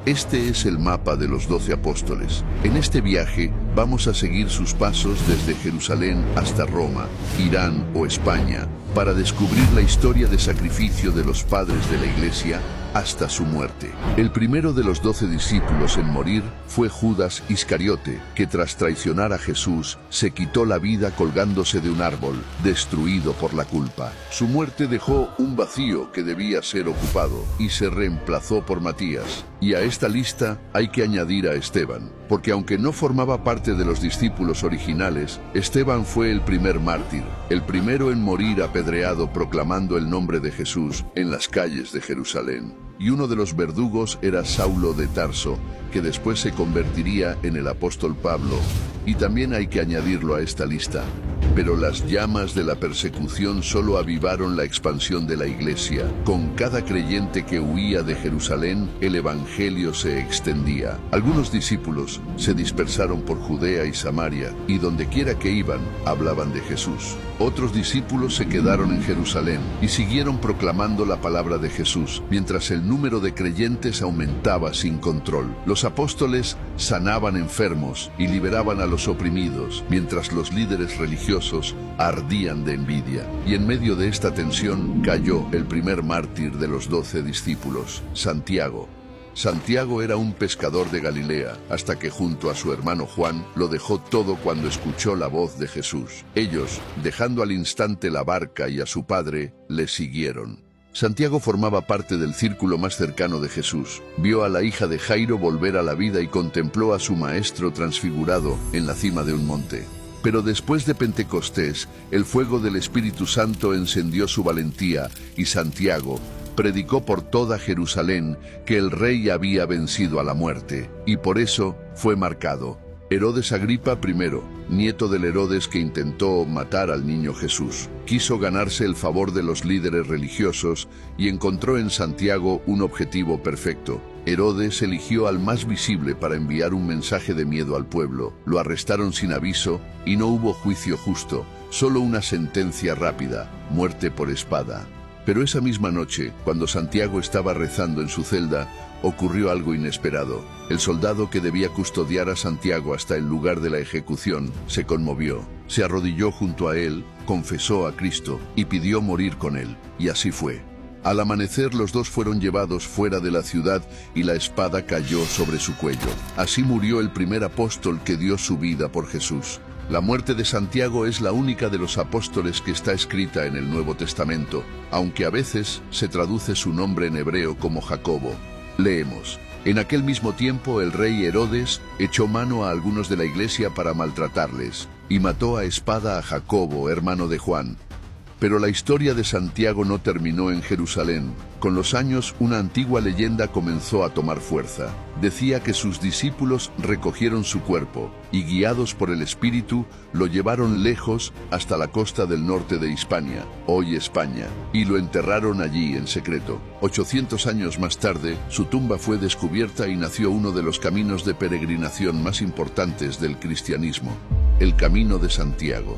Este es el mapa de los 12 apóstoles. En este viaje vamos a seguir sus pasos desde Jerusalén hasta Roma, Irán o España, para descubrir la historia de sacrificio de los padres de la Iglesia hasta su muerte. El primero de los 12 discípulos en morir fue Judas Iscariote, que tras traicionar a Jesús se quitó la vida colgándose de un árbol, destruido por la culpa. Su muerte dejó un vacío que debía ser ocupado y se reemplazó por Matías. Y a esta lista hay que añadir a Esteban, porque aunque no formaba parte de los discípulos originales, Esteban fue el primer mártir, el primero en morir apedreado proclamando el nombre de Jesús en las calles de Jerusalén. Y uno de los verdugos era Saulo de Tarso, que después se convertiría en el apóstol Pablo, y también hay que añadirlo a esta lista. Pero las llamas de la persecución solo avivaron la expansión de la Iglesia. Con cada creyente que huía de Jerusalén, el Evangelio se extendía. Algunos discípulos se dispersaron por Judea y Samaria, y dondequiera que iban, hablaban de Jesús. Otros discípulos se quedaron en Jerusalén y siguieron proclamando la palabra de Jesús, mientras el número de creyentes aumentaba sin control. Los apóstoles sanaban enfermos y liberaban a los oprimidos, mientras los líderes religiosos ardían de envidia. Y en medio de esta tensión cayó el primer mártir de los 12 discípulos, Santiago. Santiago era un pescador de Galilea, hasta que junto a su hermano Juan lo dejó todo cuando escuchó la voz de Jesús. Ellos, dejando al instante la barca y a su padre, le siguieron. Santiago formaba parte del círculo más cercano de Jesús. Vio a la hija de Jairo volver a la vida y contempló a su maestro transfigurado en la cima de un monte. Pero después de Pentecostés, el fuego del Espíritu Santo encendió su valentía y Santiago predicó por toda Jerusalén que el rey había vencido a la muerte, y por eso fue marcado. Herodes Agripa I, nieto del Herodes que intentó matar al niño Jesús, quiso ganarse el favor de los líderes religiosos y encontró en Santiago un objetivo perfecto. Herodes eligió al más visible para enviar un mensaje de miedo al pueblo. Lo arrestaron sin aviso y no hubo juicio justo, solo una sentencia rápida: muerte por espada. Pero esa misma noche, cuando Santiago estaba rezando en su celda, ocurrió algo inesperado. El soldado que debía custodiar a Santiago hasta el lugar de la ejecución se conmovió. Se arrodilló junto a él, confesó a Cristo y pidió morir con él. Y así fue. Al amanecer los dos fueron llevados fuera de la ciudad y la espada cayó sobre su cuello. Así murió el primer apóstol que dio su vida por Jesús. La muerte de Santiago es la única de los apóstoles que está escrita en el Nuevo Testamento, aunque a veces se traduce su nombre en hebreo como Jacobo. Leemos: en aquel mismo tiempo el rey Herodes echó mano a algunos de la iglesia para maltratarles, y mató a espada a Jacobo, hermano de Juan. Pero la historia de Santiago no terminó en Jerusalén. Con los años, una antigua leyenda comenzó a tomar fuerza. Decía que sus discípulos recogieron su cuerpo y, guiados por el Espíritu, lo llevaron lejos hasta la costa del norte de Hispania, hoy España, y lo enterraron allí en secreto. 800 años más tarde, su tumba fue descubierta y nació uno de los caminos de peregrinación más importantes del cristianismo, el Camino de Santiago.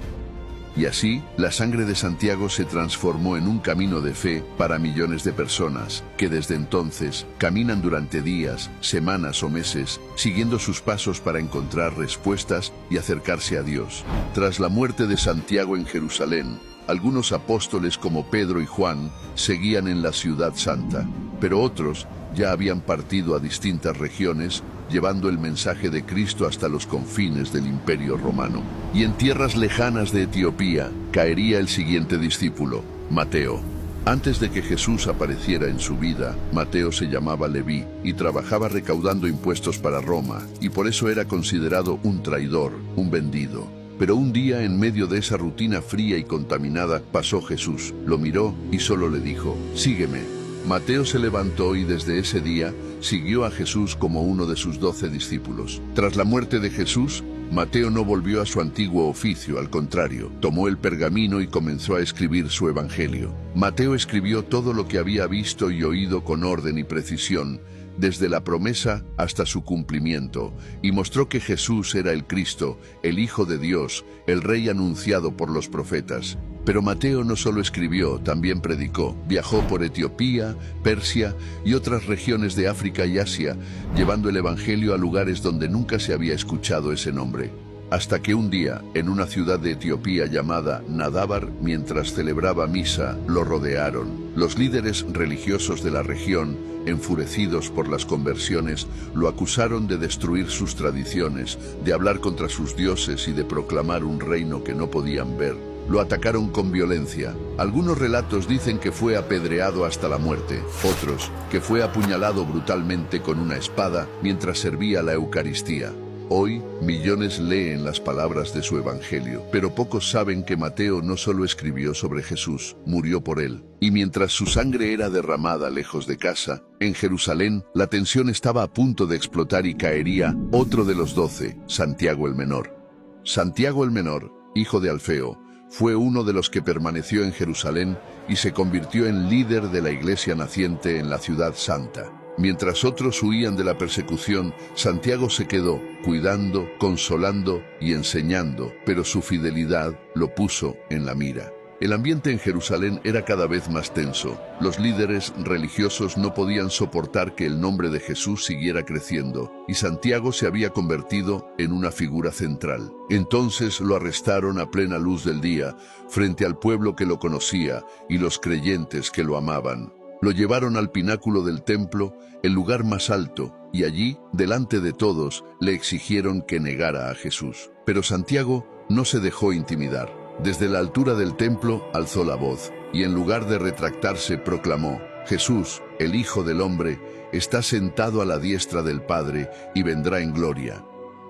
Y así, la sangre de Santiago se transformó en un camino de fe para millones de personas, que desde entonces caminan durante días, semanas o meses, siguiendo sus pasos para encontrar respuestas y acercarse a Dios. Tras la muerte de Santiago en Jerusalén, algunos apóstoles como Pedro y Juan seguían en la ciudad santa, pero otros ya habían partido a distintas regiones, llevando el mensaje de Cristo hasta los confines del Imperio Romano. Y en tierras lejanas de Etiopía caería el siguiente discípulo, Mateo. Antes de que Jesús apareciera en su vida, Mateo se llamaba Leví y trabajaba recaudando impuestos para Roma, y por eso era considerado un traidor, un vendido. Pero un día, en medio de esa rutina fría y contaminada, pasó Jesús, lo miró y solo le dijo: «Sígueme». Mateo se levantó y desde ese día siguió a Jesús como uno de sus 12 discípulos. Tras la muerte de Jesús, Mateo no volvió a su antiguo oficio, al contrario, tomó el pergamino y comenzó a escribir su evangelio. Mateo escribió todo lo que había visto y oído con orden y precisión, desde la promesa hasta su cumplimiento, y mostró que Jesús era el Cristo, el Hijo de Dios, el Rey anunciado por los profetas. Pero Mateo no solo escribió, también predicó. Viajó por Etiopía, Persia y otras regiones de África y Asia, llevando el Evangelio a lugares donde nunca se había escuchado ese nombre. Hasta que un día, en una ciudad de Etiopía llamada Nadábar, mientras celebraba misa, lo rodearon. Los líderes religiosos de la región, enfurecidos por las conversiones, lo acusaron de destruir sus tradiciones, de hablar contra sus dioses y de proclamar un reino que no podían ver. Lo atacaron con violencia. Algunos relatos dicen que fue apedreado hasta la muerte, otros que fue apuñalado brutalmente con una espada mientras servía la Eucaristía. Hoy, millones leen las palabras de su evangelio, pero pocos saben que Mateo no solo escribió sobre Jesús, murió por él. Y mientras su sangre era derramada lejos de casa, en Jerusalén, la tensión estaba a punto de explotar y caería otro de los 12, Santiago el Menor. Santiago el Menor, hijo de Alfeo, fue uno de los que permaneció en Jerusalén y se convirtió en líder de la iglesia naciente en la ciudad santa. Mientras otros huían de la persecución, Santiago se quedó, cuidando, consolando y enseñando, pero su fidelidad lo puso en la mira. El ambiente en Jerusalén era cada vez más tenso. Los líderes religiosos no podían soportar que el nombre de Jesús siguiera creciendo, y Santiago se había convertido en una figura central. Entonces lo arrestaron a plena luz del día, frente al pueblo que lo conocía y los creyentes que lo amaban. Lo llevaron al pináculo del templo, el lugar más alto, y allí, delante de todos, le exigieron que negara a Jesús. Pero Santiago no se dejó intimidar. Desde la altura del templo alzó la voz, y en lugar de retractarse proclamó: Jesús, el Hijo del Hombre, está sentado a la diestra del Padre y vendrá en gloria.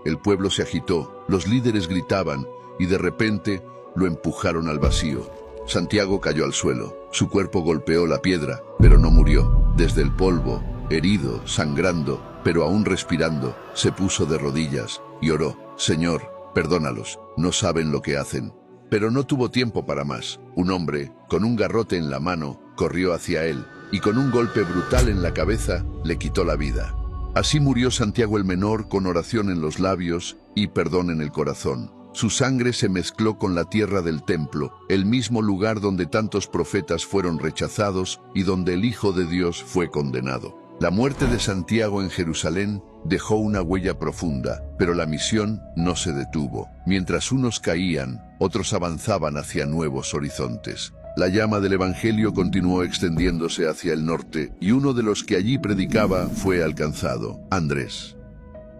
El pueblo se agitó, los líderes gritaban, y de repente lo empujaron al vacío. Santiago cayó al suelo. Su cuerpo golpeó la piedra, pero no murió. Desde el polvo, herido, sangrando, pero aún respirando, se puso de rodillas y oró: Señor, perdónalos, no saben lo que hacen. Pero no tuvo tiempo para más. Un hombre, con un garrote en la mano, corrió hacia él, y con un golpe brutal en la cabeza, le quitó la vida. Así murió Santiago el Menor, con oración en los labios y perdón en el corazón. Su sangre se mezcló con la tierra del templo, el mismo lugar donde tantos profetas fueron rechazados y donde el Hijo de Dios fue condenado. La muerte de Santiago en Jerusalén dejó una huella profunda, pero la misión no se detuvo. Mientras unos caían, otros avanzaban hacia nuevos horizontes. La llama del Evangelio continuó extendiéndose hacia el norte, y uno de los que allí predicaba fue alcanzado: Andrés.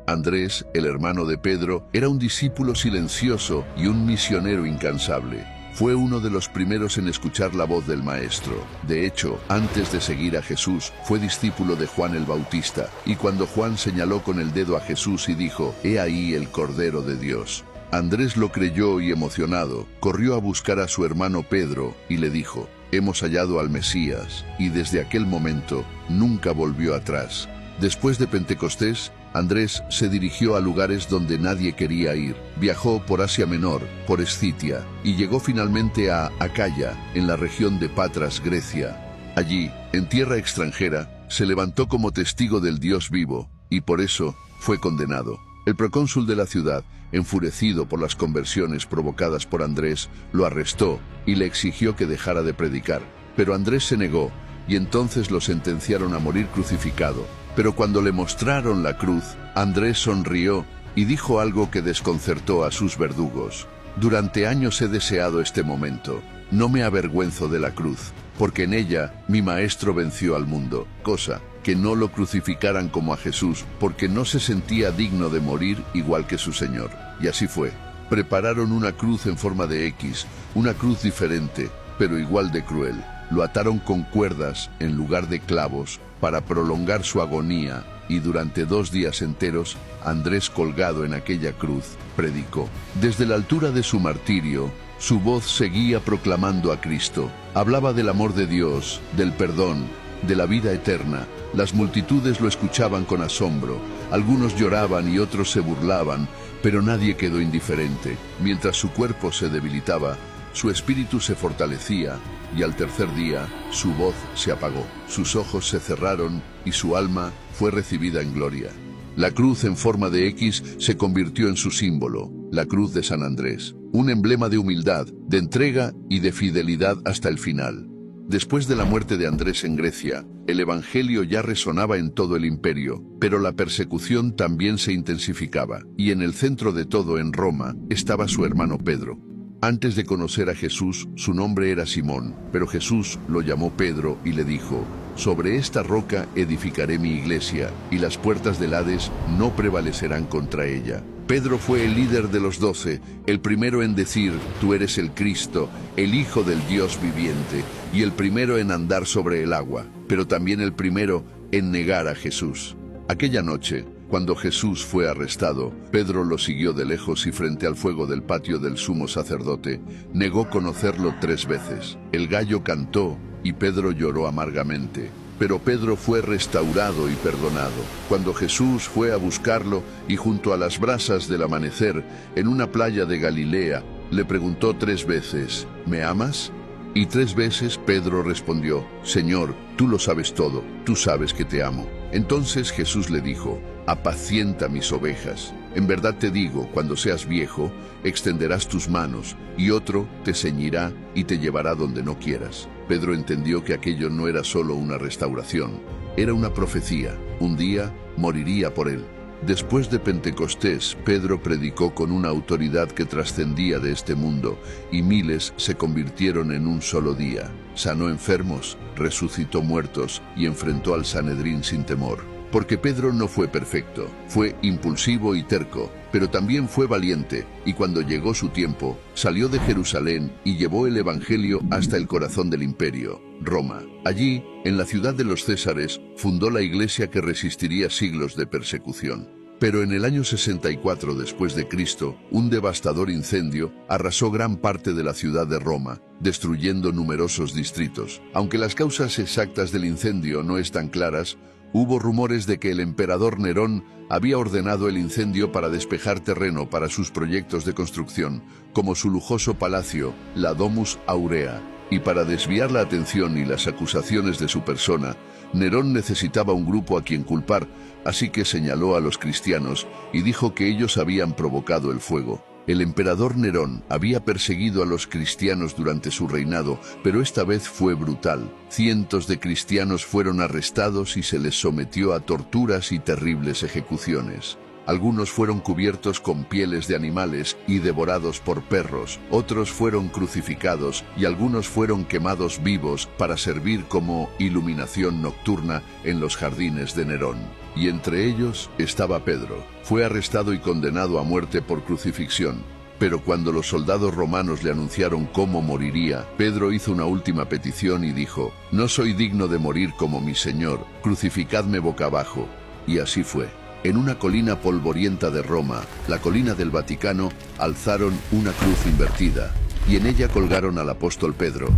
Andrés, el hermano de Pedro, era un discípulo silencioso y un misionero incansable. Fue uno de los primeros en escuchar la voz del Maestro. De hecho, antes de seguir a Jesús, fue discípulo de Juan el Bautista, y cuando Juan señaló con el dedo a Jesús y dijo: «He ahí el Cordero de Dios», Andrés lo creyó y, emocionado, corrió a buscar a su hermano Pedro y le dijo: «Hemos hallado al Mesías», y desde aquel momento nunca volvió atrás. Después de Pentecostés, Andrés se dirigió a lugares donde nadie quería ir. Viajó por Asia Menor, por Escitia, y llegó finalmente a Acaya, en la región de Patras, Grecia. Allí, en tierra extranjera, se levantó como testigo del Dios vivo, y por eso fue condenado. El procónsul de la ciudad, enfurecido por las conversiones provocadas por Andrés, lo arrestó y le exigió que dejara de predicar. Pero Andrés se negó, y entonces lo sentenciaron a morir crucificado. Pero cuando le mostraron la cruz, Andrés sonrió y dijo algo que desconcertó a sus verdugos: «Durante años he deseado este momento. No me avergüenzo de la cruz, porque en ella mi Maestro venció al mundo», cosa que no lo crucificaran como a Jesús, porque no se sentía digno de morir igual que su Señor. Y así fue. Prepararon una cruz en forma de X, una cruz diferente, pero igual de cruel. Lo ataron con cuerdas en lugar de clavos para prolongar su agonía, y durante 2 días enteros, Andrés, colgado en aquella cruz, predicó. Desde la altura de su martirio, su voz seguía proclamando a Cristo. Hablaba del amor de Dios, del perdón, de la vida eterna. Las multitudes lo escuchaban con asombro. Algunos lloraban y otros se burlaban, pero nadie quedó indiferente. Mientras su cuerpo se debilitaba, su espíritu se fortalecía, y al tercer día su voz se apagó, sus ojos se cerraron y su alma fue recibida en gloria. La cruz en forma de X se convirtió en su símbolo, la cruz de San Andrés. un emblema de humildad, de entrega y de fidelidad hasta el final. Después de la muerte de Andrés en Grecia, el Evangelio ya resonaba en todo el imperio, pero la persecución también se intensificaba, y en el centro de todo, en Roma, estaba su hermano Pedro. Antes de conocer a Jesús, su nombre era Simón, pero Jesús lo llamó Pedro y le dijo: «Sobre esta roca edificaré mi iglesia, y las puertas del Hades no prevalecerán contra ella». Pedro fue el líder de los 12, el primero en decir: «Tú eres el Cristo, el Hijo del Dios viviente», y el primero en andar sobre el agua, pero también el primero en negar a Jesús. Aquella noche, cuando Jesús fue arrestado, Pedro lo siguió de lejos y frente al fuego del patio del sumo sacerdote, negó conocerlo 3 veces. El gallo cantó y Pedro lloró amargamente. Pero Pedro fue restaurado y perdonado. Cuando Jesús fue a buscarlo y junto a las brasas del amanecer, en una playa de Galilea, le preguntó 3 veces: «¿Me amas?». Y 3 veces Pedro respondió: «Señor, tú lo sabes todo, tú sabes que te amo». Entonces Jesús le dijo: «Apacienta mis ovejas. En verdad te digo, cuando seas viejo, extenderás tus manos, y otro te ceñirá y te llevará donde no quieras». Pedro entendió que aquello no era solo una restauración, era una profecía. Un día moriría por él. Después de Pentecostés, Pedro predicó con una autoridad que trascendía de este mundo, y miles se convirtieron en un solo día. Sanó enfermos, resucitó muertos y enfrentó al Sanedrín sin temor. Porque Pedro no fue perfecto, fue impulsivo y terco, pero también fue valiente, y cuando llegó su tiempo, salió de Jerusalén y llevó el Evangelio hasta el corazón del imperio, Roma. Allí, en la ciudad de los Césares, fundó la iglesia que resistiría siglos de persecución. Pero en el año 64 después de Cristo, un devastador incendio arrasó gran parte de la ciudad de Roma, destruyendo numerosos distritos. Aunque las causas exactas del incendio no están claras, hubo rumores de que el emperador Nerón había ordenado el incendio para despejar terreno para sus proyectos de construcción, como su lujoso palacio, la Domus Aurea. Y para desviar la atención y las acusaciones de su persona, Nerón necesitaba un grupo a quien culpar, así que señaló a los cristianos y dijo que ellos habían provocado el fuego. El emperador Nerón había perseguido a los cristianos durante su reinado, pero esta vez fue brutal. Cientos de cristianos fueron arrestados y se les sometió a torturas y terribles ejecuciones. Algunos fueron cubiertos con pieles de animales y devorados por perros, otros fueron crucificados y algunos fueron quemados vivos para servir como iluminación nocturna en los jardines de Nerón. Y entre ellos estaba Pedro. Fue arrestado y condenado a muerte por crucifixión. Pero cuando los soldados romanos le anunciaron cómo moriría, Pedro hizo una última petición y dijo: «No soy digno de morir como mi Señor, crucificadme boca abajo». Y así fue. En una colina polvorienta de Roma, la colina del Vaticano, alzaron una cruz invertida, y en ella colgaron al apóstol Pedro.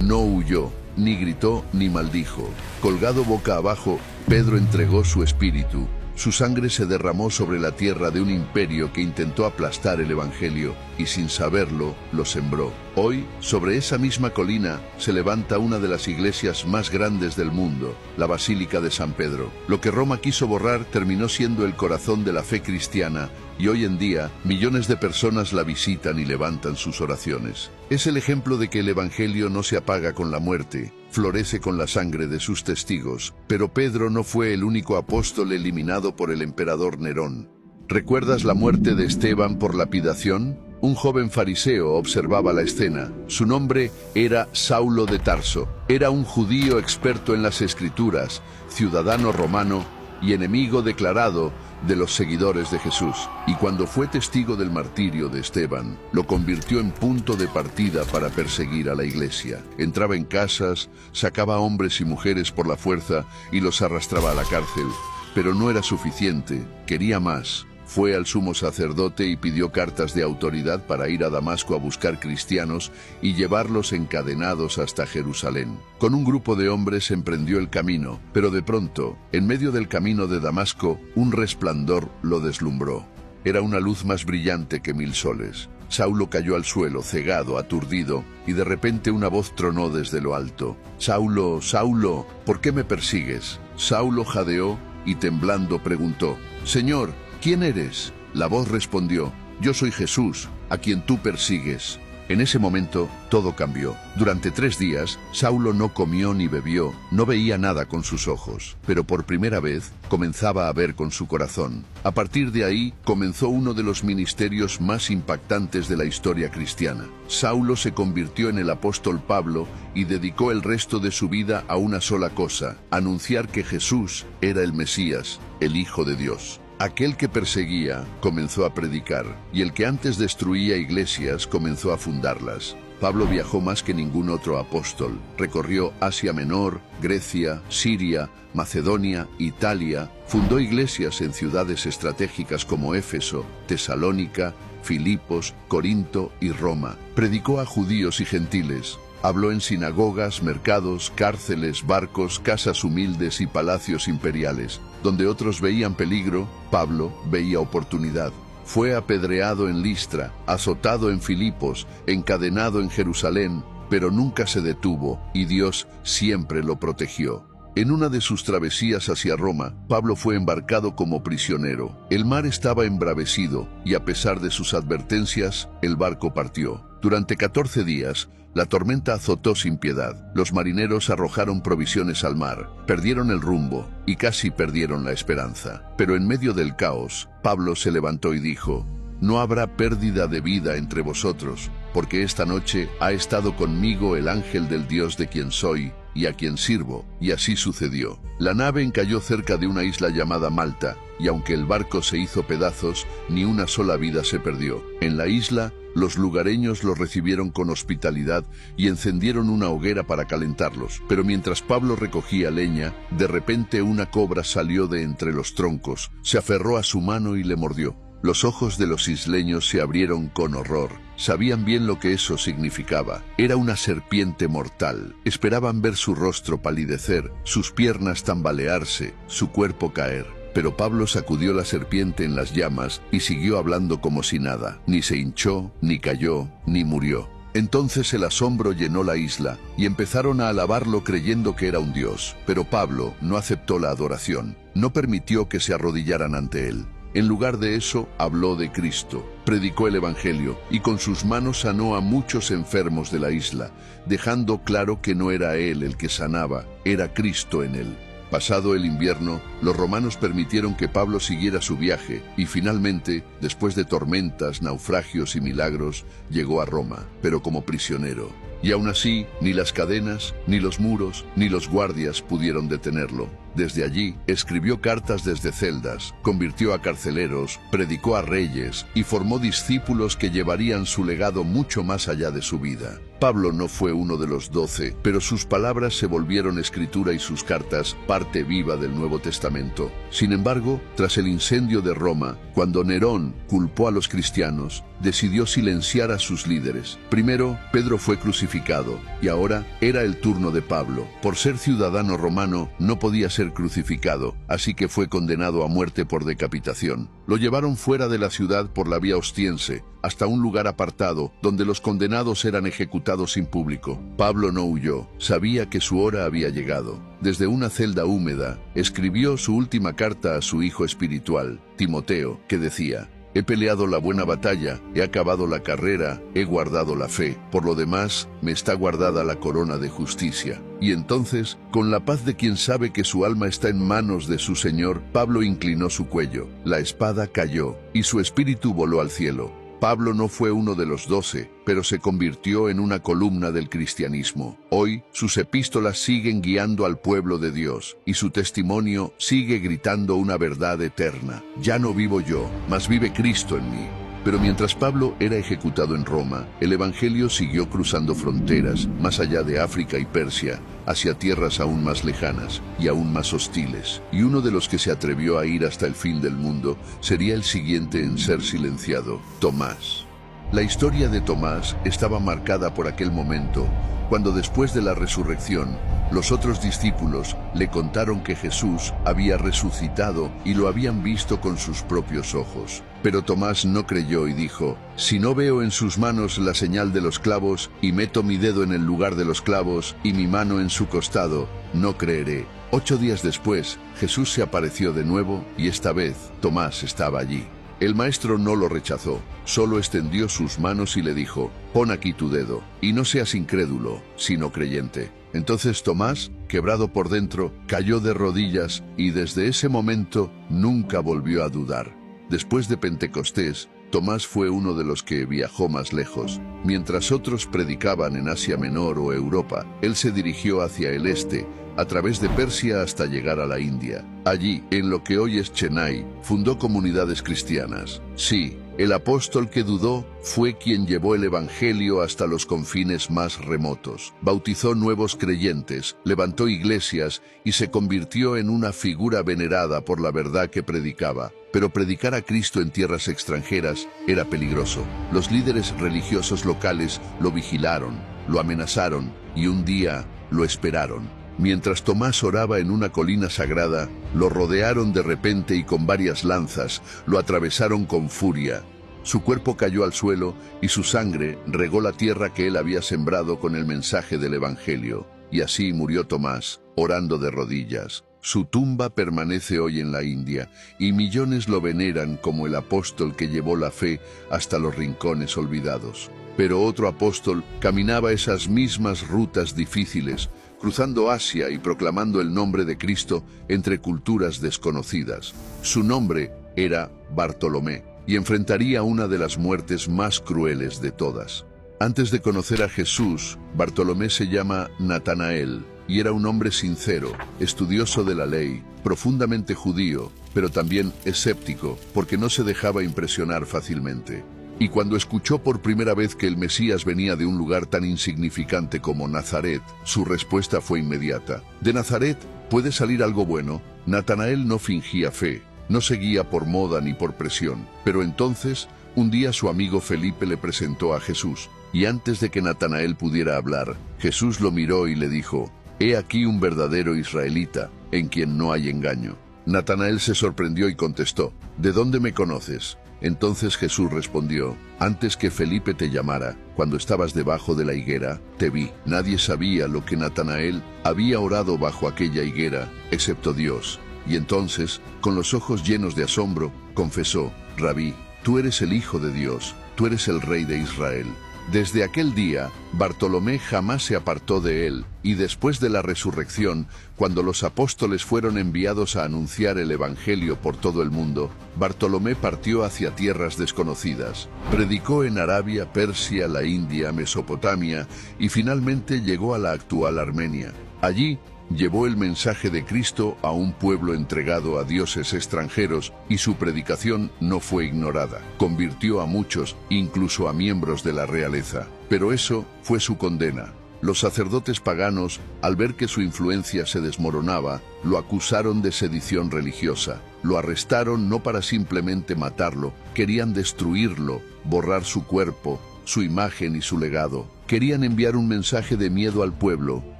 No huyó, ni gritó, ni maldijo. Colgado boca abajo, Pedro entregó su espíritu. Su sangre se derramó sobre la tierra de un imperio que intentó aplastar el Evangelio y sin saberlo lo sembró. Hoy, sobre esa misma colina, se levanta una de las iglesias más grandes del mundo, la Basílica de San Pedro. Lo que Roma quiso borrar terminó siendo el corazón de la fe cristiana, y hoy en día millones de personas la visitan y levantan sus oraciones. Es el ejemplo de que el Evangelio no se apaga con la muerte, florece con la sangre de sus testigos. Pero Pedro no fue el único apóstol eliminado por el emperador Nerón. ¿Recuerdas la muerte de Esteban por lapidación? Un joven fariseo observaba la escena. Su nombre era Saulo de Tarso. Era un judío experto en las escrituras, ciudadano romano y enemigo declarado de los seguidores de Jesús. Y cuando fue testigo del martirio de Esteban, lo convirtió en punto de partida para perseguir a la iglesia. Entraba en casas, sacaba a hombres y mujeres por la fuerza y los arrastraba a la cárcel. Pero no era suficiente, quería más. Fue al sumo sacerdote y pidió cartas de autoridad para ir a Damasco a buscar cristianos y llevarlos encadenados hasta Jerusalén. Con un grupo de hombres emprendió el camino, pero de pronto, en medio del camino de Damasco, un resplandor lo deslumbró. Era una luz más brillante que 1000 soles. Saulo cayó al suelo, cegado, aturdido, y de repente una voz tronó desde lo alto: «Saulo, Saulo, ¿por qué me persigues?». Saulo jadeó y temblando preguntó: «Señor, ¿quién eres?». La voz respondió: «Yo soy Jesús, a quien tú persigues. En ese momento, todo cambió. Durante 3 días, Saulo no comió ni bebió, no veía nada con sus ojos, pero por primera vez comenzaba a ver con su corazón. A partir de ahí, comenzó uno de los ministerios más impactantes de la historia cristiana. Saulo se convirtió en el apóstol Pablo y dedicó el resto de su vida a una sola cosa: anunciar que Jesús era el Mesías, el Hijo de Dios. Aquel que perseguía comenzó a predicar, y el que antes destruía iglesias comenzó a fundarlas. Pablo viajó más que ningún otro apóstol. Recorrió Asia Menor, Grecia, Siria, Macedonia, Italia. Fundó iglesias en ciudades estratégicas como Éfeso, Tesalónica, Filipos, Corinto y Roma. Predicó a judíos y gentiles. Habló en sinagogas, mercados, cárceles, barcos, casas humildes y palacios imperiales. Donde otros veían peligro, Pablo veía oportunidad. Fue apedreado en Listra, azotado en Filipos, encadenado en Jerusalén, pero nunca se detuvo, y Dios siempre lo protegió. En una de sus travesías hacia Roma, Pablo fue embarcado como prisionero. El mar estaba embravecido, y a pesar de sus advertencias, el barco partió. Durante 14 días, la tormenta azotó sin piedad. Los marineros arrojaron provisiones al mar, perdieron el rumbo y casi perdieron la esperanza. Pero en medio del caos, Pablo se levantó y dijo: «No habrá pérdida de vida entre vosotros, porque esta noche ha estado conmigo el ángel del Dios de quien soy y a quien sirvo». Y así sucedió. La nave encalló cerca de una isla llamada Malta, y aunque el barco se hizo pedazos, ni una sola vida se perdió. En la isla, los lugareños los recibieron con hospitalidad y encendieron una hoguera para calentarlos. Pero mientras Pablo recogía leña, de repente una cobra salió de entre los troncos, se aferró a su mano y le mordió. Los ojos de los isleños se abrieron con horror. Sabían bien lo que eso significaba. Era una serpiente mortal. Esperaban ver su rostro palidecer, sus piernas tambalearse, su cuerpo caer. Pero Pablo sacudió la serpiente en las llamas y siguió hablando como si nada. Ni se hinchó, ni cayó, ni murió. Entonces el asombro llenó la isla y empezaron a alabarlo creyendo que era un dios. Pero Pablo no aceptó la adoración. No permitió que se arrodillaran ante él. En lugar de eso, habló de Cristo, predicó el Evangelio y con sus manos sanó a muchos enfermos de la isla, dejando claro que no era él el que sanaba, era Cristo en él. Pasado el invierno, los romanos permitieron que Pablo siguiera su viaje y finalmente, después de tormentas, naufragios y milagros, llegó a Roma, pero como prisionero. Y aún así, ni las cadenas, ni los muros, ni los guardias pudieron detenerlo. Desde allí, escribió cartas desde celdas, convirtió a carceleros, predicó a reyes y formó discípulos que llevarían su legado mucho más allá de su vida. Pablo no fue uno de los 12, pero sus palabras se volvieron escritura y sus cartas parte viva del Nuevo Testamento. Sin embargo, tras el incendio de Roma, cuando Nerón culpó a los cristianos, decidió silenciar a sus líderes. Primero, Pedro fue crucificado, y ahora era el turno de Pablo. Por ser ciudadano romano, no podía ser crucificado, así que fue condenado a muerte por decapitación. Lo llevaron fuera de la ciudad por la vía Ostiense, hasta un lugar apartado, donde los condenados eran ejecutados sin público. Pablo no huyó, sabía que su hora había llegado. Desde una celda húmeda, escribió su última carta a su hijo espiritual, Timoteo, que decía: «He peleado la buena batalla, he acabado la carrera, he guardado la fe. Por lo demás, me está guardada la corona de justicia». Y entonces, con la paz de quien sabe que su alma está en manos de su Señor, Pablo inclinó su cuello. La espada cayó, y su espíritu voló al cielo. Pablo no fue uno de los 12, pero se convirtió en una columna del cristianismo. Hoy, sus epístolas siguen guiando al pueblo de Dios, y su testimonio sigue gritando una verdad eterna. Ya no vivo yo, mas vive Cristo en mí. Pero mientras Pablo era ejecutado en Roma, el Evangelio siguió cruzando fronteras, más allá de África y Persia, hacia tierras aún más lejanas y aún más hostiles. Y uno de los que se atrevió a ir hasta el fin del mundo sería el siguiente en ser silenciado: Tomás. La historia de Tomás estaba marcada por aquel momento, cuando después de la resurrección, los otros discípulos le contaron que Jesús había resucitado y lo habían visto con sus propios ojos. Pero Tomás no creyó y dijo: «Si no veo en sus manos la señal de los clavos, y meto mi dedo en el lugar de los clavos, y mi mano en su costado, no creeré». 8 días después, Jesús se apareció de nuevo, y esta vez Tomás estaba allí. El maestro no lo rechazó, solo extendió sus manos y le dijo: «Pon aquí tu dedo, y no seas incrédulo, sino creyente». Entonces Tomás, quebrado por dentro, cayó de rodillas y desde ese momento nunca volvió a dudar. Después de Pentecostés, Tomás fue uno de los que viajó más lejos. Mientras otros predicaban en Asia Menor o Europa, él se dirigió hacia el este, a través de Persia hasta llegar a la India. Allí, en lo que hoy es Chennai, fundó comunidades cristianas. Sí, el apóstol que dudó fue quien llevó el evangelio hasta los confines más remotos. Bautizó nuevos creyentes, levantó iglesias y se convirtió en una figura venerada por la verdad que predicaba. Pero predicar a Cristo en tierras extranjeras era peligroso. Los líderes religiosos locales lo vigilaron, lo amenazaron y un día lo esperaron. Mientras Tomás oraba en una colina sagrada, lo rodearon de repente y con varias lanzas lo atravesaron con furia. Su cuerpo cayó al suelo y su sangre regó la tierra que él había sembrado con el mensaje del Evangelio. Y así murió Tomás, orando de rodillas. Su tumba permanece hoy en la India y millones lo veneran como el apóstol que llevó la fe hasta los rincones olvidados. Pero otro apóstol caminaba esas mismas rutas difíciles, cruzando Asia y proclamando el nombre de Cristo entre culturas desconocidas. Su nombre era Bartolomé y enfrentaría una de las muertes más crueles de todas. Antes de conocer a Jesús, Bartolomé se llama Natanael y era un hombre sincero, estudioso de la ley, profundamente judío, pero también escéptico porque no se dejaba impresionar fácilmente. Y cuando escuchó por primera vez que el Mesías venía de un lugar tan insignificante como Nazaret, su respuesta fue inmediata. ¿De Nazaret puede salir algo bueno? Natanael no fingía fe, no seguía por moda ni por presión. Pero entonces, un día su amigo Felipe le presentó a Jesús, y antes de que Natanael pudiera hablar, Jesús lo miró y le dijo: «He aquí un verdadero israelita, en quien no hay engaño». Natanael se sorprendió y contestó: «¿De dónde me conoces?». Entonces Jesús respondió: «Antes que Felipe te llamara, cuando estabas debajo de la higuera, te vi». Nadie sabía lo que Natanael había orado bajo aquella higuera, excepto Dios. Y entonces, con los ojos llenos de asombro, confesó: «Rabí, tú eres el Hijo de Dios, tú eres el Rey de Israel». Desde aquel día, Bartolomé jamás se apartó de él, y después de la resurrección, cuando los apóstoles fueron enviados a anunciar el Evangelio por todo el mundo, Bartolomé partió hacia tierras desconocidas. Predicó en Arabia, Persia, la India, Mesopotamia, y finalmente llegó a la actual Armenia. Allí, llevó el mensaje de Cristo a un pueblo entregado a dioses extranjeros y su predicación no fue ignorada. Convirtió a muchos, incluso a miembros de la realeza. Pero eso fue su condena. Los sacerdotes paganos, al ver que su influencia se desmoronaba, lo acusaron de sedición religiosa. Lo arrestaron no para simplemente matarlo, querían destruirlo, borrar su cuerpo, su imagen y su legado. Querían enviar un mensaje de miedo al pueblo,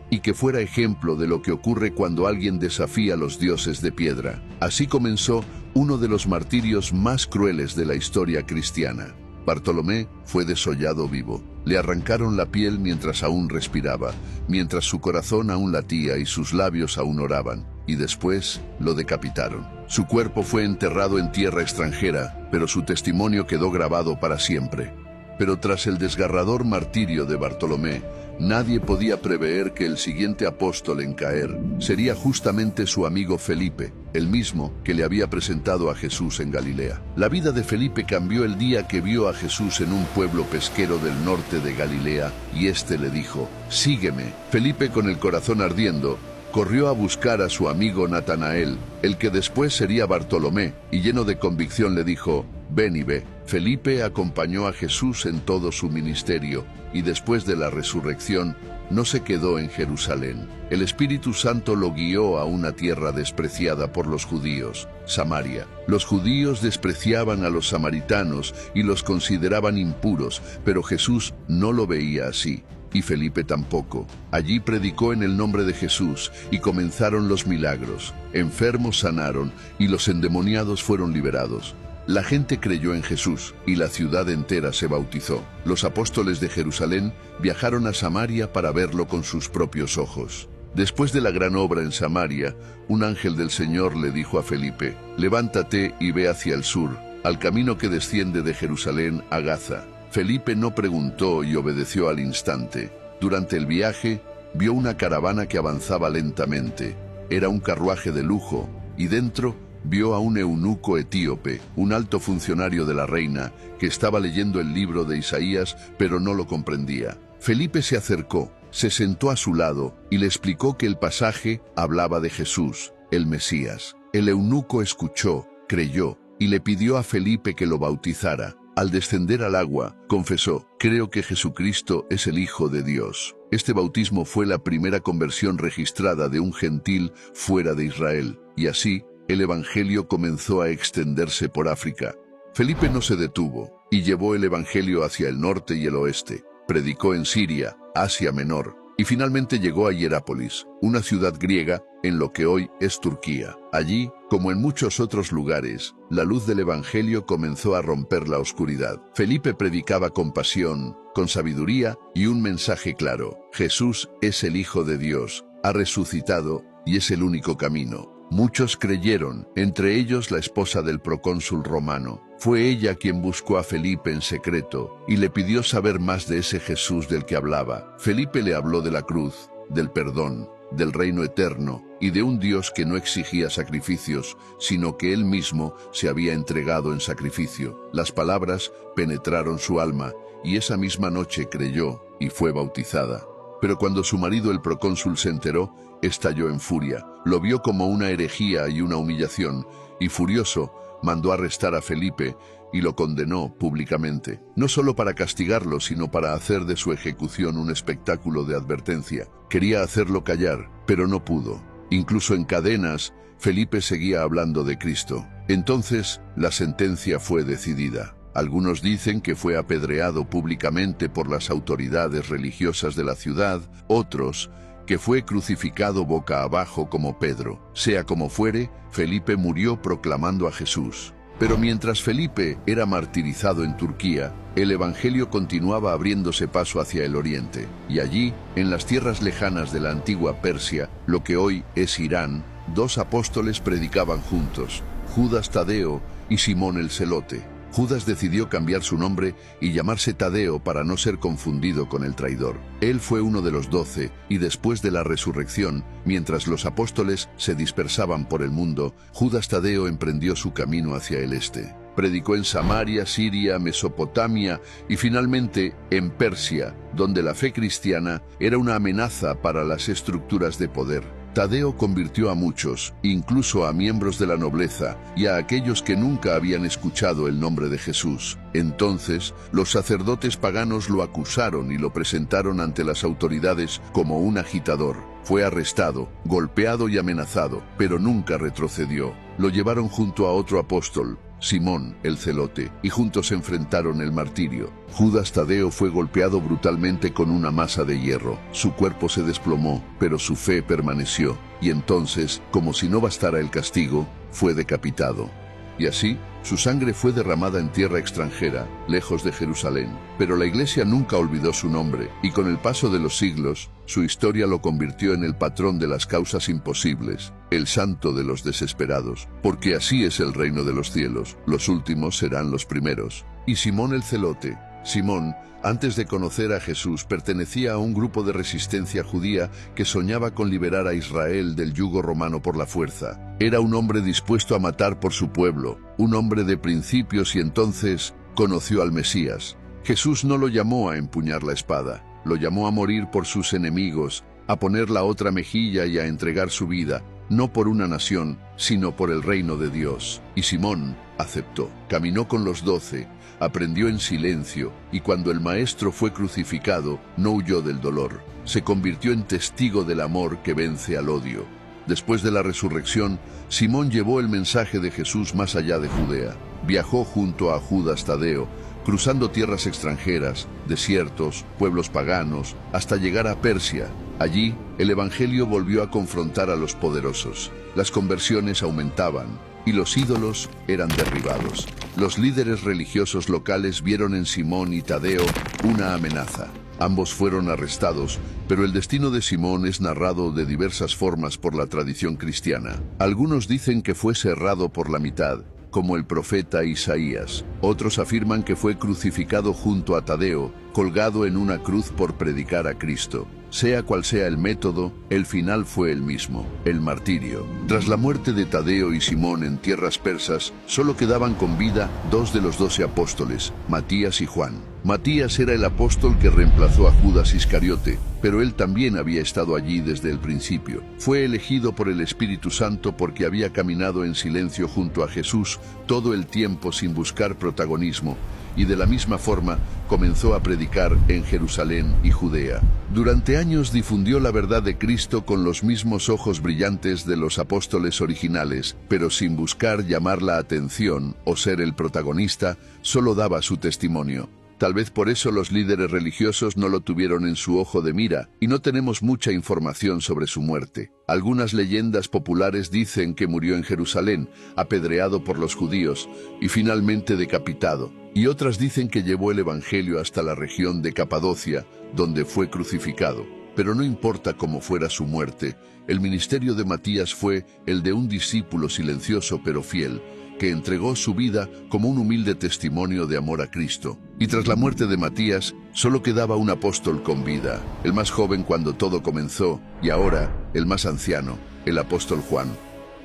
y que fuera ejemplo de lo que ocurre cuando alguien desafía a los dioses de piedra. Así comenzó uno de los martirios más crueles de la historia cristiana. Bartolomé fue desollado vivo. Le arrancaron la piel mientras aún respiraba, mientras su corazón aún latía y sus labios aún oraban, y después lo decapitaron. Su cuerpo fue enterrado en tierra extranjera, pero su testimonio quedó grabado para siempre. Pero tras el desgarrador martirio de Bartolomé, nadie podía prever que el siguiente apóstol en caer sería justamente su amigo Felipe, el mismo que le había presentado a Jesús en Galilea. La vida de Felipe cambió el día que vio a Jesús en un pueblo pesquero del norte de Galilea, y éste le dijo: «Sígueme». Felipe, con el corazón ardiendo, corrió a buscar a su amigo Natanael, el que después sería Bartolomé, y lleno de convicción le dijo: «Ven y ve». Felipe acompañó a Jesús en todo su ministerio, y después de la resurrección, no se quedó en Jerusalén. El Espíritu Santo lo guió a una tierra despreciada por los judíos, Samaria. Los judíos despreciaban a los samaritanos y los consideraban impuros, pero Jesús no lo veía así. Y Felipe tampoco. Allí predicó en el nombre de Jesús, y comenzaron los milagros. Enfermos sanaron, y los endemoniados fueron liberados. La gente creyó en Jesús, y la ciudad entera se bautizó. Los apóstoles de Jerusalén viajaron a Samaria para verlo con sus propios ojos. Después de la gran obra en Samaria, un ángel del Señor le dijo a Felipe: «Levántate y ve hacia el sur, al camino que desciende de Jerusalén a Gaza. Felipe no preguntó y obedeció al instante. Durante el viaje, vio una caravana que avanzaba lentamente. Era un carruaje de lujo, y dentro vio a un eunuco etíope, un alto funcionario de la reina, que estaba leyendo el libro de Isaías, pero no lo comprendía. Felipe se acercó, se sentó a su lado y le explicó que el pasaje hablaba de Jesús, el Mesías. El eunuco escuchó, creyó y le pidió a Felipe que lo bautizara. Al descender al agua, confesó: «Creo que Jesucristo es el Hijo de Dios». Este bautismo fue la primera conversión registrada de un gentil fuera de Israel, y así el evangelio comenzó a extenderse por África. Felipe no se detuvo y llevó el evangelio hacia el norte y el oeste. Predicó en Siria, Asia Menor, y finalmente llegó a Hierápolis, una ciudad griega en lo que hoy es Turquía. Allí, como en muchos otros lugares, la luz del evangelio comenzó a romper la oscuridad. Felipe predicaba con pasión, con sabiduría y un mensaje claro: Jesús es el Hijo de Dios, ha resucitado y es el único camino. Muchos creyeron, entre ellos la esposa del procónsul romano. Fue ella quien buscó a Felipe en secreto y le pidió saber más de ese Jesús del que hablaba. Felipe le habló de la cruz, del perdón, del reino eterno y de un Dios que no exigía sacrificios, sino que él mismo se había entregado en sacrificio. Las palabras penetraron su alma y esa misma noche creyó y fue bautizada. Pero cuando su marido el procónsul se enteró, estalló en furia. Lo vio como una herejía y una humillación, y furioso, mandó arrestar a Felipe y lo condenó públicamente, no solo para castigarlo, sino para hacer de su ejecución un espectáculo de advertencia. Quería hacerlo callar, pero no pudo. Incluso en cadenas, Felipe seguía hablando de Cristo. Entonces, la sentencia fue decidida. Algunos dicen que fue apedreado públicamente por las autoridades religiosas de la ciudad, otros que fue crucificado boca abajo como Pedro. Sea como fuere, Felipe murió proclamando a Jesús. Pero mientras Felipe era martirizado en Turquía, el evangelio continuaba abriéndose paso hacia el oriente. Y allí, en las tierras lejanas de la antigua Persia, lo que hoy es Irán, dos apóstoles predicaban juntos: Judas Tadeo y Simón el Celote. Judas decidió cambiar su nombre y llamarse Tadeo para no ser confundido con el traidor. Él fue uno de los 12, y después de la resurrección, mientras los apóstoles se dispersaban por el mundo, Judas Tadeo emprendió su camino hacia el este. Predicó en Samaria, Siria, Mesopotamia y finalmente en Persia, donde la fe cristiana era una amenaza para las estructuras de poder. Tadeo convirtió a muchos, incluso a miembros de la nobleza y a aquellos que nunca habían escuchado el nombre de Jesús. Entonces, los sacerdotes paganos lo acusaron y lo presentaron ante las autoridades como un agitador. Fue arrestado, golpeado y amenazado, pero nunca retrocedió. Lo llevaron junto a otro apóstol, Simón el Celote, y juntos enfrentaron el martirio. Judas Tadeo fue golpeado brutalmente con una masa de hierro. Su cuerpo se desplomó, pero su fe permaneció, y entonces, como si no bastara el castigo, fue decapitado. Y así, su sangre fue derramada en tierra extranjera, lejos de Jerusalén. Pero la Iglesia nunca olvidó su nombre, y con el paso de los siglos, su historia lo convirtió en el patrón de las causas imposibles, el santo de los desesperados. Porque así es el reino de los cielos: los últimos serán los primeros. Y Simón el Celote. Simón, antes de conocer a Jesús, pertenecía a un grupo de resistencia judía que soñaba con liberar a Israel del yugo romano por la fuerza. Era un hombre dispuesto a matar por su pueblo, un hombre de principios, y entonces conoció al Mesías. Jesús no lo llamó a empuñar la espada, lo llamó a morir por sus enemigos, a poner la otra mejilla y a entregar su vida, no por una nación, sino por el reino de Dios. Y Simón aceptó. Caminó con los 12, aprendió en silencio, y cuando el Maestro fue crucificado, no huyó del dolor. Se convirtió en testigo del amor que vence al odio. Después de la resurrección, Simón llevó el mensaje de Jesús más allá de Judea. Viajó junto a Judas Tadeo, cruzando tierras extranjeras, desiertos, pueblos paganos, hasta llegar a Persia. Allí, el evangelio volvió a confrontar a los poderosos. Las conversiones aumentaban y los ídolos eran derribados. Los líderes religiosos locales vieron en Simón y Tadeo una amenaza. Ambos fueron arrestados, pero el destino de Simón es narrado de diversas formas por la tradición cristiana. Algunos dicen que fue cerrado por la mitad, como el profeta Isaías. Otros afirman que fue crucificado junto a Tadeo, colgado en una cruz por predicar a Cristo. Sea cual sea el método, el final fue el mismo, el martirio. Tras la muerte de Tadeo y Simón en tierras persas, solo quedaban con vida 2 de los 12 apóstoles, Matías y Juan. Matías era el apóstol que reemplazó a Judas Iscariote, pero él también había estado allí desde el principio. Fue elegido por el Espíritu Santo porque había caminado en silencio junto a Jesús todo el tiempo sin buscar protagonismo, y de la misma forma comenzó a predicar en Jerusalén y Judea. Durante años difundió la verdad de Cristo con los mismos ojos brillantes de los apóstoles originales, pero sin buscar llamar la atención o ser el protagonista, solo daba su testimonio. Tal vez por eso los líderes religiosos no lo tuvieron en su ojo de mira, y no tenemos mucha información sobre su muerte. Algunas leyendas populares dicen que murió en Jerusalén, apedreado por los judíos, y finalmente decapitado. Y otras dicen que llevó el Evangelio hasta la región de Capadocia, donde fue crucificado. Pero no importa cómo fuera su muerte, el ministerio de Matías fue el de un discípulo silencioso pero fiel, que entregó su vida como un humilde testimonio de amor a Cristo. Y tras la muerte de Matías, solo quedaba un apóstol con vida, el más joven cuando todo comenzó, y ahora el más anciano, el apóstol Juan.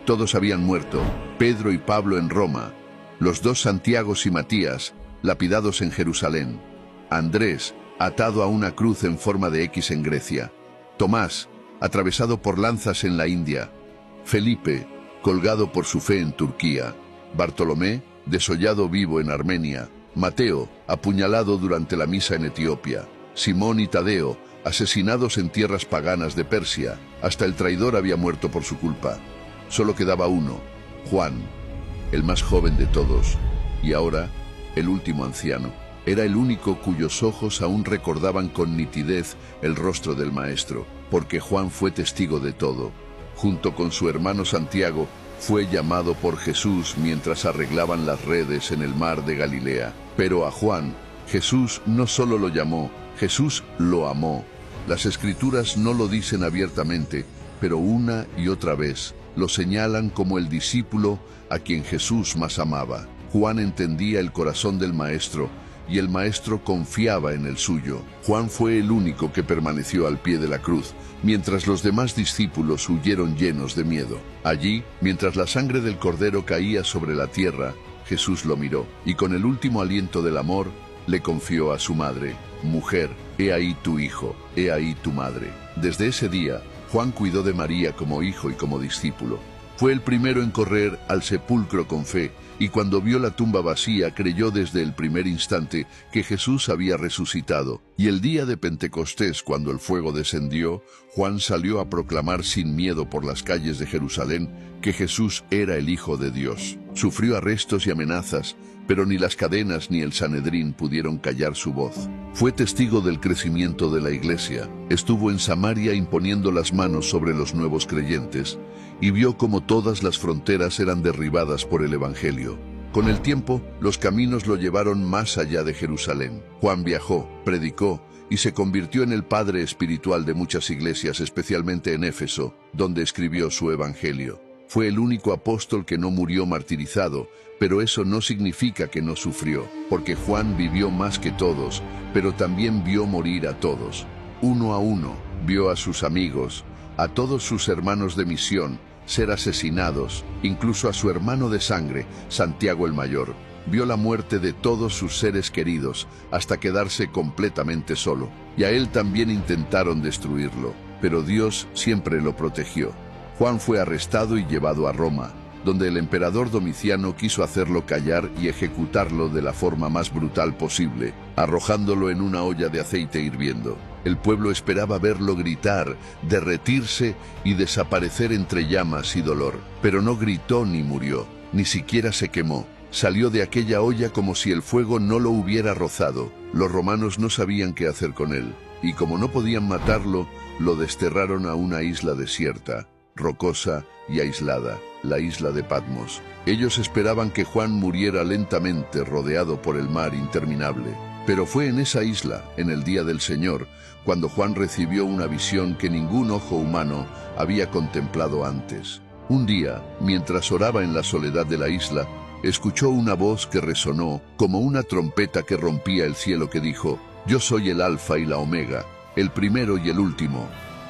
Todos habían muerto, Pedro y Pablo en Roma, los 2 Santiagos y Matías, lapidados en Jerusalén, Andrés, atado a una cruz en forma de X en Grecia, Tomás, atravesado por lanzas en la India, Felipe, colgado por su fe en Turquía, Bartolomé, desollado vivo en Armenia, Mateo, apuñalado durante la misa en Etiopía, Simón y Tadeo, asesinados en tierras paganas de Persia. Hasta el traidor había muerto por su culpa. Solo quedaba uno, Juan, el más joven de todos, y ahora el último anciano. Era el único cuyos ojos aún recordaban con nitidez el rostro del Maestro, porque Juan fue testigo de todo. Junto con su hermano Santiago, fue llamado por Jesús mientras arreglaban las redes en el mar de Galilea. Pero a Juan, Jesús no solo lo llamó, Jesús lo amó. Las Escrituras no lo dicen abiertamente, pero una y otra vez lo señalan como el discípulo a quien Jesús más amaba. Juan entendía el corazón del Maestro, y el Maestro confiaba en el suyo. Juan fue el único que permaneció al pie de la cruz, mientras los demás discípulos huyeron llenos de miedo. Allí, mientras la sangre del Cordero caía sobre la tierra, Jesús lo miró, y con el último aliento del amor, le confió a su madre: «Mujer, he ahí tu hijo, he ahí tu madre». Desde ese día, Juan cuidó de María como hijo y como discípulo. Fue el primero en correr al sepulcro con fe, y cuando vio la tumba vacía creyó desde el primer instante que Jesús había resucitado. Y el día de Pentecostés, cuando el fuego descendió, Juan salió a proclamar sin miedo por las calles de Jerusalén que Jesús era el Hijo de Dios. Sufrió arrestos y amenazas, pero ni las cadenas ni el Sanedrín pudieron callar su voz. Fue testigo del crecimiento de la Iglesia. Estuvo en Samaria imponiendo las manos sobre los nuevos creyentes, y vio cómo todas las fronteras eran derribadas por el Evangelio. Con el tiempo, los caminos lo llevaron más allá de Jerusalén. Juan viajó, predicó, y se convirtió en el padre espiritual de muchas iglesias, especialmente en Éfeso, donde escribió su Evangelio. Fue el único apóstol que no murió martirizado, pero eso no significa que no sufrió, porque Juan vivió más que todos, pero también vio morir a todos. Uno a uno, vio a sus amigos, a todos sus hermanos de misión, ser asesinados, incluso a su hermano de sangre, Santiago el Mayor. Vio la muerte de todos sus seres queridos, hasta quedarse completamente solo. Y a él también intentaron destruirlo, pero Dios siempre lo protegió. Juan fue arrestado y llevado a Roma, donde el emperador Domiciano quiso hacerlo callar y ejecutarlo de la forma más brutal posible, arrojándolo en una olla de aceite hirviendo. El pueblo esperaba verlo gritar, derretirse y desaparecer entre llamas y dolor. Pero no gritó ni murió, ni siquiera se quemó. Salió de aquella olla como si el fuego no lo hubiera rozado. Los romanos no sabían qué hacer con él, y como no podían matarlo, lo desterraron a una isla desierta, rocosa y aislada, la isla de Patmos. Ellos esperaban que Juan muriera lentamente rodeado por el mar interminable. Pero fue en esa isla, en el día del Señor, cuando Juan recibió una visión que ningún ojo humano había contemplado antes. Un día, mientras oraba en la soledad de la isla, escuchó una voz que resonó como una trompeta que rompía el cielo que dijo: «Yo soy el Alfa y la Omega, el primero y el último».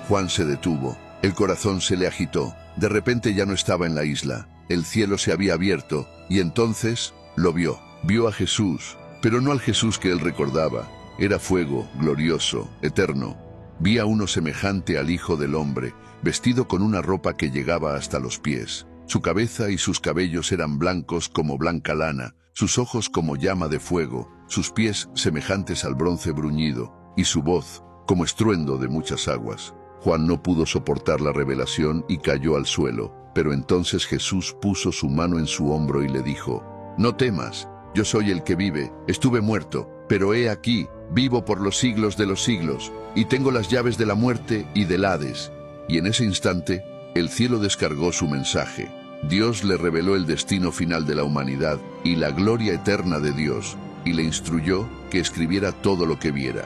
Juan se detuvo, el corazón se le agitó. De repente ya no estaba en la isla, el cielo se había abierto y entonces lo vio. Vio a Jesús, pero no al Jesús que él recordaba. Era fuego, glorioso, eterno. Vi a uno semejante al Hijo del Hombre, vestido con una ropa que llegaba hasta los pies. Su cabeza y sus cabellos eran blancos como blanca lana, sus ojos como llama de fuego, sus pies semejantes al bronce bruñido, y su voz como estruendo de muchas aguas. Juan no pudo soportar la revelación y cayó al suelo, pero entonces Jesús puso su mano en su hombro y le dijo: «No temas, yo soy el que vive, estuve muerto, pero he aquí, vivo por los siglos de los siglos, y tengo las llaves de la muerte y del Hades». Y en ese instante, el cielo descargó su mensaje. Dios le reveló el destino final de la humanidad y la gloria eterna de Dios, y le instruyó que escribiera todo lo que viera.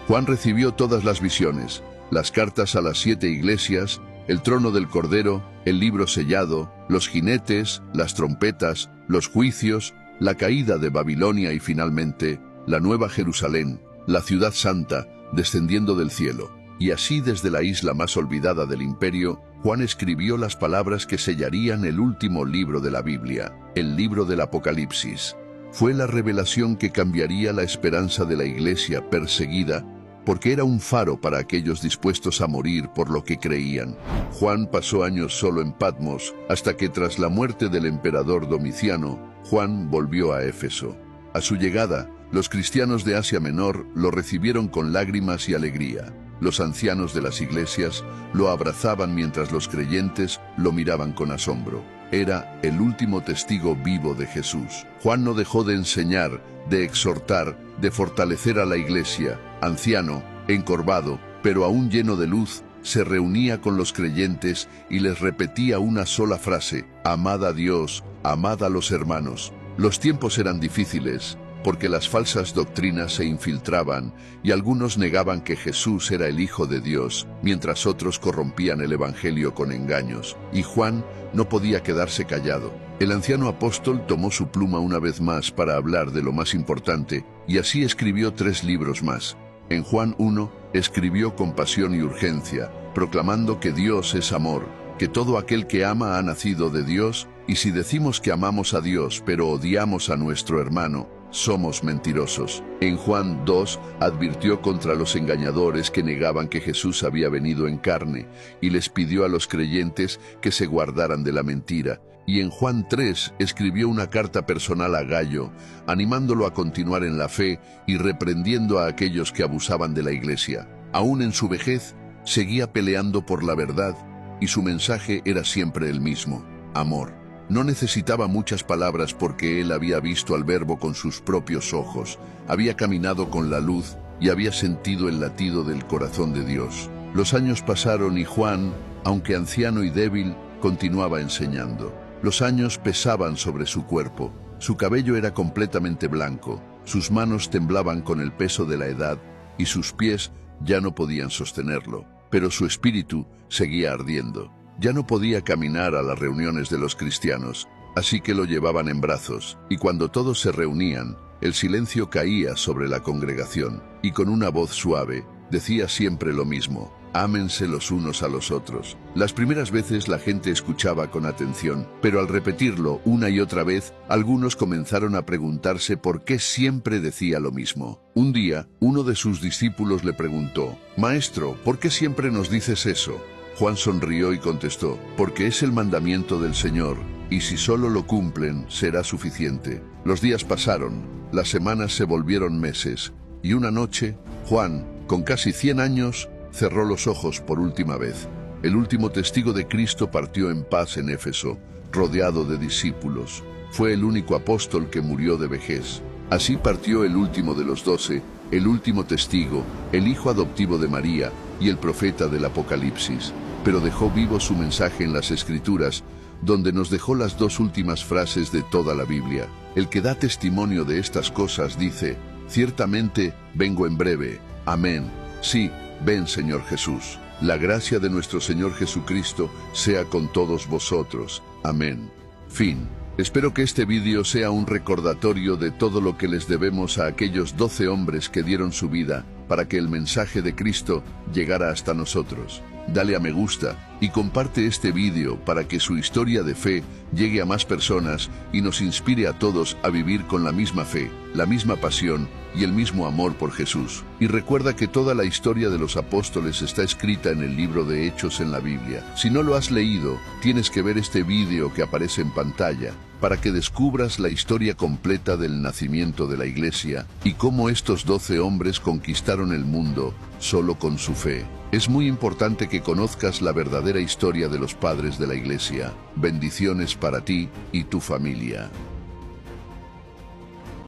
Juan recibió todas las visiones, las cartas a las 7 iglesias, el trono del Cordero, el libro sellado, los jinetes, las trompetas, los juicios, la caída de Babilonia y finalmente la Nueva Jerusalén, la ciudad santa, descendiendo del cielo. Y así desde la isla más olvidada del imperio, Juan escribió las palabras que sellarían el último libro de la Biblia, el libro del Apocalipsis. Fue la revelación que cambiaría la esperanza de la iglesia perseguida, porque era un faro para aquellos dispuestos a morir por lo que creían. Juan pasó años solo en Patmos, hasta que tras la muerte del emperador Domiciano, Juan volvió a Éfeso. A su llegada, los cristianos de Asia Menor lo recibieron con lágrimas y alegría. Los ancianos de las iglesias lo abrazaban mientras los creyentes lo miraban con asombro. Era el último testigo vivo de Jesús. Juan no dejó de enseñar, de exhortar, de fortalecer a la iglesia. Anciano, encorvado, pero aún lleno de luz, se reunía con los creyentes y les repetía una sola frase: «Amad a Dios, amad a los hermanos». Los tiempos eran difíciles, porque las falsas doctrinas se infiltraban y algunos negaban que Jesús era el Hijo de Dios, mientras otros corrompían el Evangelio con engaños. Y Juan no podía quedarse callado. El anciano apóstol tomó su pluma una vez más para hablar de lo más importante, y así escribió 3 libros más. En Juan 1, escribió con pasión y urgencia, proclamando que Dios es amor, que todo aquel que ama ha nacido de Dios, y si decimos que amamos a Dios pero odiamos a nuestro hermano, somos mentirosos. En Juan 2 advirtió contra los engañadores que negaban que Jesús había venido en carne y les pidió a los creyentes que se guardaran de la mentira. Y en Juan 3 escribió una carta personal a Gayo, animándolo a continuar en la fe y reprendiendo a aquellos que abusaban de la iglesia. Aún en su vejez, seguía peleando por la verdad y su mensaje era siempre el mismo: amor. No necesitaba muchas palabras porque él había visto al Verbo con sus propios ojos, había caminado con la luz y había sentido el latido del corazón de Dios. Los años pasaron y Juan, aunque anciano y débil, continuaba enseñando. Los años pesaban sobre su cuerpo, su cabello era completamente blanco, sus manos temblaban con el peso de la edad y sus pies ya no podían sostenerlo, pero su espíritu seguía ardiendo. Ya no podía caminar a las reuniones de los cristianos, así que lo llevaban en brazos, y cuando todos se reunían, el silencio caía sobre la congregación, y con una voz suave, decía siempre lo mismo: ámense los unos a los otros. Las primeras veces la gente escuchaba con atención, pero al repetirlo una y otra vez, algunos comenzaron a preguntarse por qué siempre decía lo mismo. Un día, uno de sus discípulos le preguntó: «Maestro, ¿por qué siempre nos dices eso?» Juan sonrió y contestó: «Porque es el mandamiento del Señor, y si solo lo cumplen, será suficiente». Los días pasaron, las semanas se volvieron meses, y una noche, Juan, con casi 100 años, cerró los ojos por última vez. El último testigo de Cristo partió en paz en Éfeso, rodeado de discípulos. Fue el único apóstol que murió de vejez. Así partió el último de los 12, el último testigo, el hijo adoptivo de María y el profeta del Apocalipsis. Pero dejó vivo su mensaje en las Escrituras, donde nos dejó las 2 últimas frases de toda la Biblia. El que da testimonio de estas cosas dice: «Ciertamente vengo en breve. Amén. Sí, ven, Señor Jesús». La gracia de nuestro Señor Jesucristo sea con todos vosotros. Amén. Fin. Espero que este vídeo sea un recordatorio de todo lo que les debemos a aquellos 12 hombres que dieron su vida para que el mensaje de Cristo llegara hasta nosotros. Dale a me gusta y comparte este vídeo para que su historia de fe llegue a más personas y nos inspire a todos a vivir con la misma fe, la misma pasión y el mismo amor por Jesús. Y recuerda que toda la historia de los apóstoles está escrita en el libro de Hechos en la Biblia. Si no lo has leído, tienes que ver este vídeo que aparece en pantalla para que descubras la historia completa del nacimiento de la Iglesia y cómo estos 12 hombres conquistaron el mundo solo con su fe. Es muy importante que conozcas la verdadera historia de los padres de la Iglesia. Bendiciones para ti y tu familia.